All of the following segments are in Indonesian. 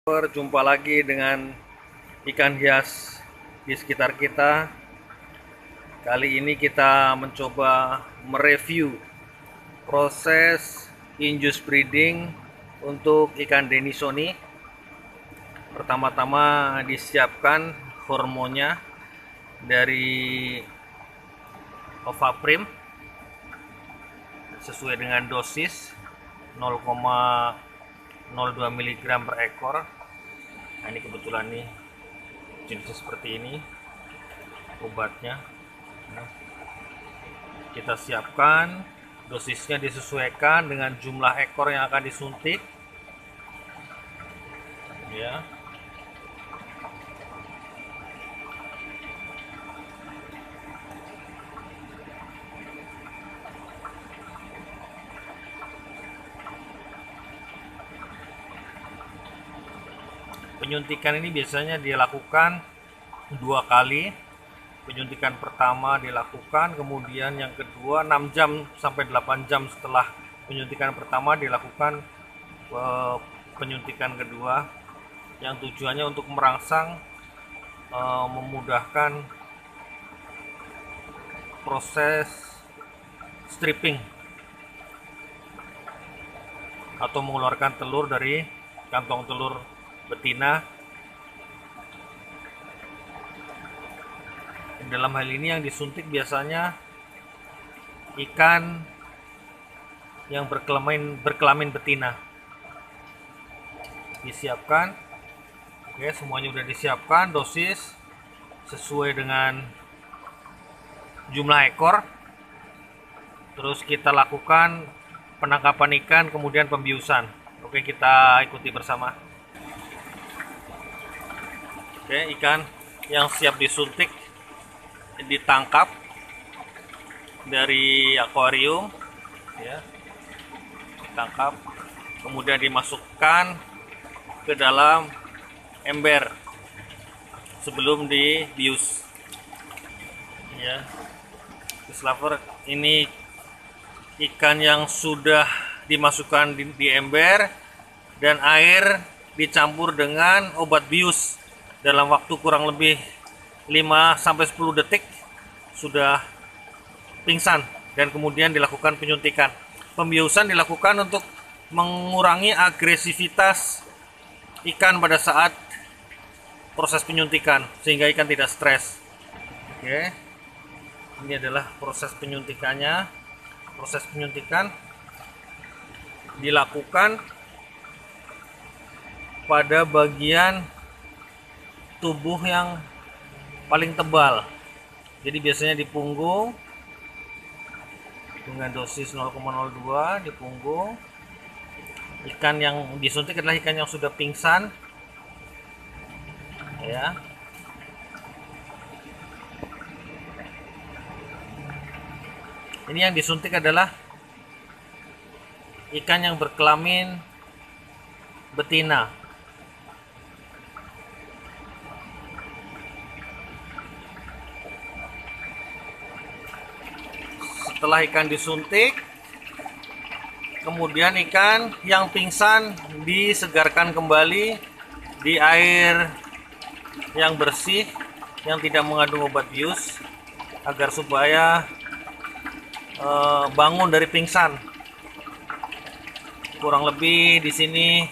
Berjumpa lagi dengan ikan hias di sekitar kita. Kali ini kita mencoba mereview proses induced breeding untuk ikan Denisoni. Pertama-tama disiapkan hormonnya dari Ovaprim sesuai dengan dosis 0,02 mg per ekor. Nah, ini kebetulan nih jenisnya seperti ini obatnya. Nah, kita siapkan dosisnya, disesuaikan dengan jumlah ekor yang akan disuntik ya. Penyuntikan ini biasanya dilakukan 2 kali. Penyuntikan pertama dilakukan, kemudian yang kedua 6 jam sampai 8 jam setelah penyuntikan pertama dilakukan penyuntikan kedua, yang tujuannya untuk merangsang, memudahkan proses stripping atau mengeluarkan telur dari kantong telur betina. Dalam hal ini yang disuntik biasanya ikan yang berkelamin betina. Disiapkan. Oke, semuanya sudah disiapkan, dosis sesuai dengan jumlah ekor. Terus kita lakukan penangkapan ikan, kemudian pembiusan. Oke, kita ikuti bersama. Oke, ikan yang siap disuntik ditangkap dari akuarium ya, ditangkap kemudian dimasukkan ke dalam ember sebelum dibius ya. Fish lover, ini ikan yang sudah dimasukkan di ember dan air dicampur dengan obat bius dalam waktu kurang lebih 5-10 detik sudah pingsan, dan kemudian dilakukan penyuntikan. Pembiusan dilakukan untuk mengurangi agresivitas ikan pada saat proses penyuntikan sehingga ikan tidak stres. Oke, ini adalah proses penyuntikannya. Proses penyuntikan dilakukan pada bagian tubuh yang paling tebal. Jadi biasanya di punggung dengan dosis 0,02 di punggung. Ikan yang disuntik adalah ikan yang sudah pingsan ya. Ini yang disuntik adalah ikan yang berkelamin betina. Setelah ikan disuntik, kemudian ikan yang pingsan disegarkan kembali di air yang bersih yang tidak mengandung obat bius agar supaya bangun dari pingsan. Kurang lebih di sini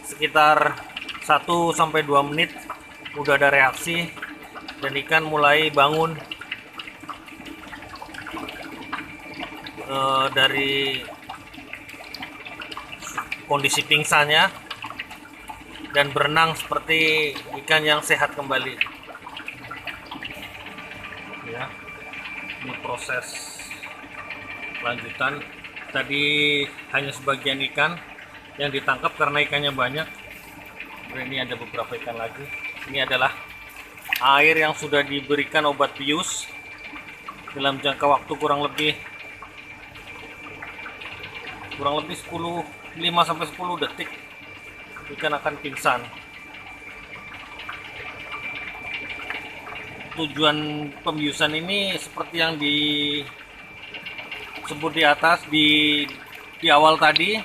sekitar 1-2 menit udah ada reaksi dan ikan mulai bangun dari kondisi pingsannya dan berenang seperti ikan yang sehat kembali ya. Ini proses lanjutan. Tadi hanya sebagian ikan yang ditangkap karena ikannya banyak. Ini ada beberapa ikan lagi. Ini adalah air yang sudah diberikan obat bius dalam jangka waktu kurang lebih 5-10 detik ikan akan pingsan. Tujuan pembiusan ini seperti yang disebut di atas di awal tadi,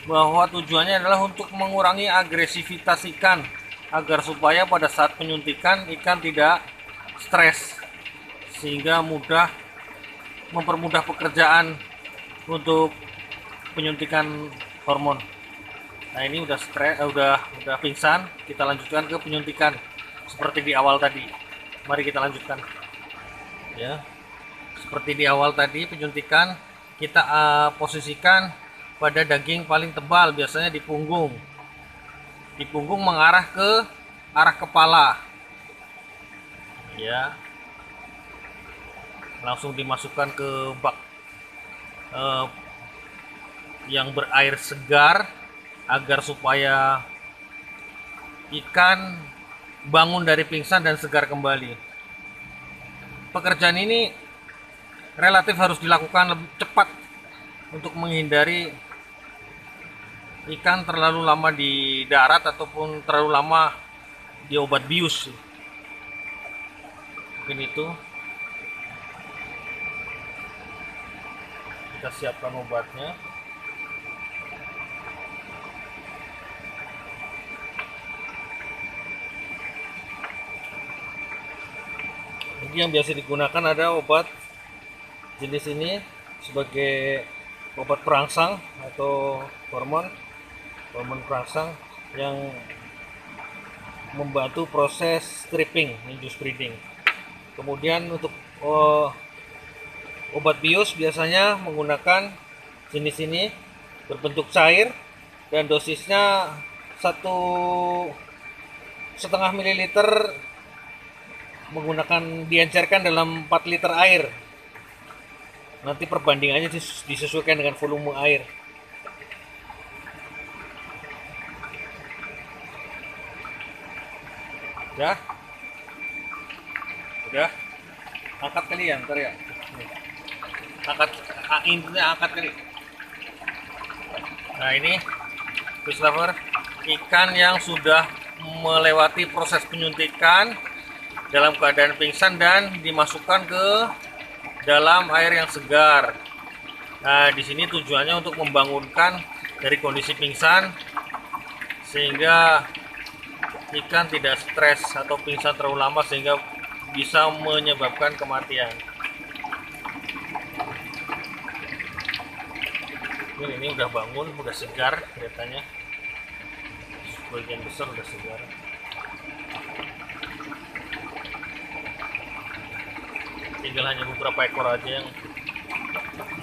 bahwa tujuannya adalah untuk mengurangi agresivitas ikan agar supaya pada saat penyuntikan ikan tidak stres sehingga mempermudah pekerjaan untuk penyuntikan hormon. Nah, ini udah stres, udah pingsan, kita lanjutkan ke penyuntikan seperti di awal tadi. Mari kita lanjutkan. Ya. Seperti di awal tadi penyuntikan kita posisikan pada daging paling tebal, biasanya di punggung. Di punggung mengarah ke arah kepala. Ya. Langsung dimasukkan ke bak yang berair segar agar supaya ikan bangun dari pingsan dan segar kembali. Pekerjaan ini relatif harus dilakukan lebih cepat untuk menghindari ikan terlalu lama di darat ataupun terlalu lama di obat bius. Mungkin itu. Kita siapkan obatnya. Jadi yang biasa digunakan ada obat jenis ini sebagai obat perangsang atau hormon perangsang yang membantu proses stripping, induced breeding. Kemudian untuk obat bius biasanya menggunakan jenis ini berbentuk cair dan dosisnya 1,5 ml diencerkan dalam 4 liter air. Nanti perbandingannya disesuaikan dengan volume air. Udah angkat kali ya, ntar ya. Angkat kali. Nah, ini fish lover, ikan yang sudah melewati proses penyuntikan dalam keadaan pingsan dan dimasukkan ke dalam air yang segar. Nah, di sini tujuannya untuk membangunkan dari kondisi pingsan sehingga ikan tidak stres atau pingsan terlalu lama sehingga bisa menyebabkan kematian. Ini udah bangun, udah segar kelihatannya. Sebagian besar udah segar. Tinggal hanya beberapa ekor aja yang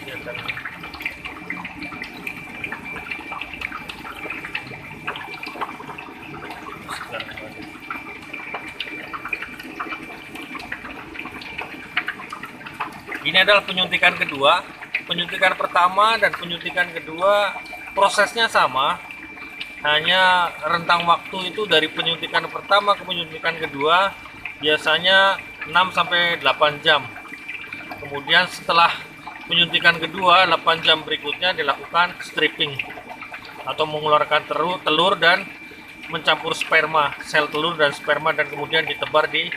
kelihatan. Ini adalah penyuntikan kedua. Penyuntikan pertama dan penyuntikan kedua prosesnya sama, hanya rentang waktu itu dari penyuntikan pertama ke penyuntikan kedua biasanya 6-8 jam. Kemudian setelah penyuntikan kedua 8 jam berikutnya dilakukan stripping atau mengeluarkan telur dan mencampur sperma, sel telur dan sperma, dan kemudian ditebar di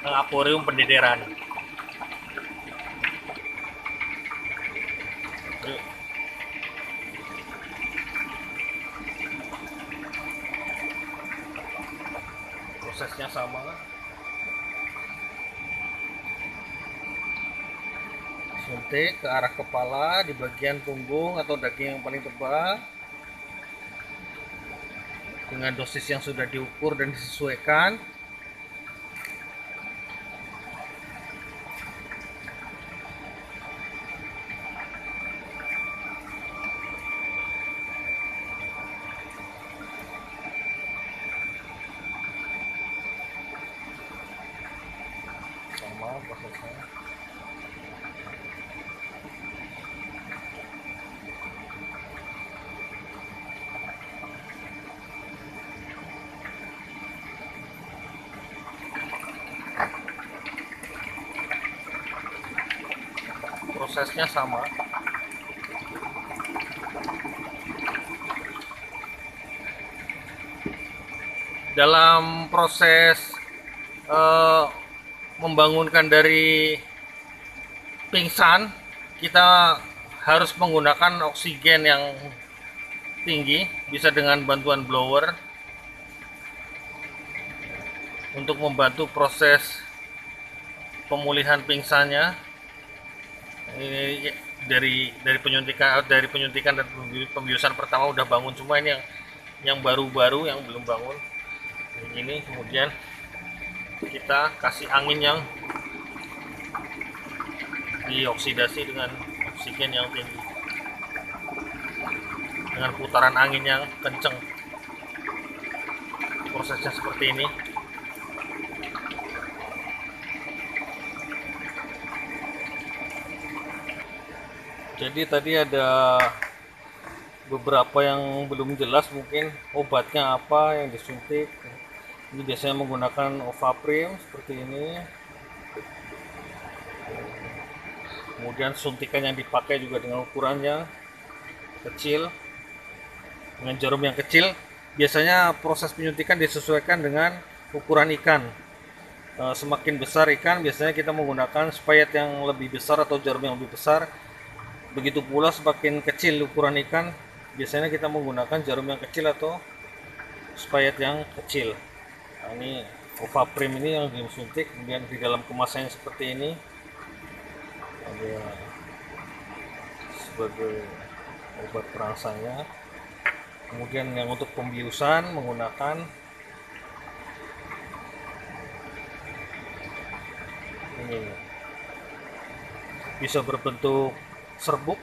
akuarium pendederan. Prosesnya sama. Suntik ke arah kepala di bagian punggung atau daging yang paling tebal dengan dosis yang sudah diukur dan disesuaikan. Sama prosesnya. Prosesnya sama. Dalam proses membangunkan dari pingsan, kita harus menggunakan oksigen yang tinggi, bisa dengan bantuan blower untuk membantu proses pemulihan pingsannya. Ini dari penyuntikan dan pembiusan pertama udah bangun semua, ini yang baru-baru yang belum bangun. Ini kemudian kita kasih angin yang dioksidasi dengan oksigen yang tinggi dengan putaran angin yang kenceng. Prosesnya seperti ini. Jadi tadi ada beberapa yang belum jelas, mungkin obatnya apa yang disuntik. Ini biasanya menggunakan Ovaprim seperti ini. Kemudian suntikan yang dipakai juga dengan ukuran yang kecil, dengan jarum yang kecil. Biasanya proses penyuntikan disesuaikan dengan ukuran ikan. Semakin besar ikan, biasanya kita menggunakan spayet yang lebih besar atau jarum yang lebih besar. Begitu pula semakin kecil ukuran ikan, biasanya kita menggunakan jarum yang kecil atau spayet yang kecil. Nah, ini Ovaprim ini yang disuntik, kemudian di dalam kemasannya seperti ini ada sebagai obat perangsangnya. Kemudian yang untuk pembiusan menggunakan ini, bisa berbentuk serbuk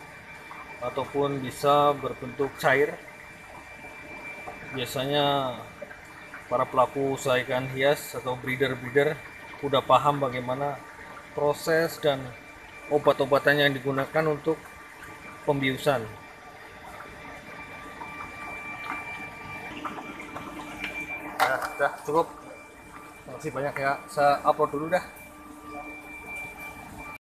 ataupun bisa berbentuk cair. Biasanya para pelaku usaha ikan hias atau breeder-breeder udah paham bagaimana proses dan obat-obatan yang digunakan untuk pembiusan. Nah, udah cukup. Terima kasih banyak ya. Saya upload dulu dah.